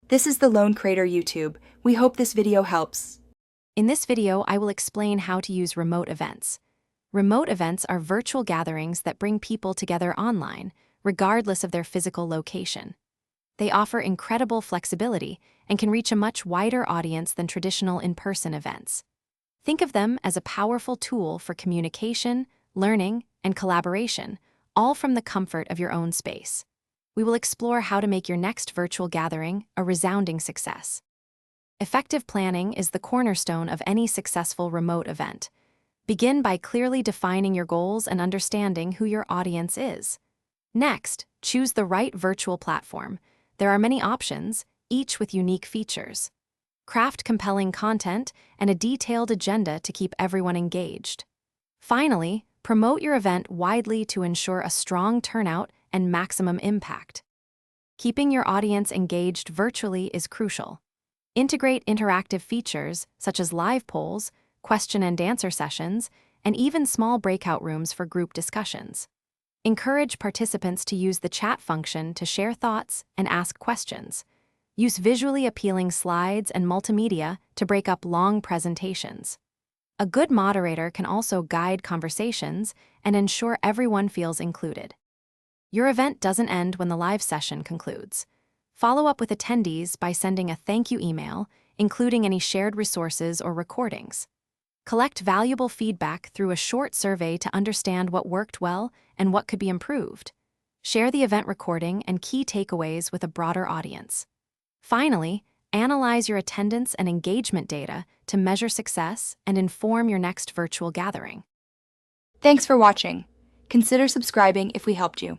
This is the Lone Crater YouTube. We hope this video helps. In this video, I will explain how to use remote events. Remote events are virtual gatherings that bring people together online, regardless of their physical location. They offer incredible flexibility and can reach a much wider audience than traditional in-person events. Think of them as a powerful tool for communication, learning, and collaboration, all from the comfort of your own space. We will explore how to make your next virtual gathering a resounding success. Effective planning is the cornerstone of any successful remote event. Begin by clearly defining your goals and understanding who your audience is. Next, choose the right virtual platform. There are many options, each with unique features. Craft compelling content and a detailed agenda to keep everyone engaged. Finally, promote your event widely to ensure a strong turnout and maximum impact. Keeping your audience engaged virtually is crucial. Integrate interactive features such as live polls, question and answer sessions, and even small breakout rooms for group discussions. Encourage participants to use the chat function to share thoughts and ask questions. Use visually appealing slides and multimedia to break up long presentations. A good moderator can also guide conversations and ensure everyone feels included. Your event doesn't end when the live session concludes. Follow up with attendees by sending a thank you email, including any shared resources or recordings. Collect valuable feedback through a short survey to understand what worked well and what could be improved. Share the event recording and key takeaways with a broader audience. Finally, analyze your attendance and engagement data to measure success and inform your next virtual gathering. Thanks for watching. Consider subscribing if we helped you.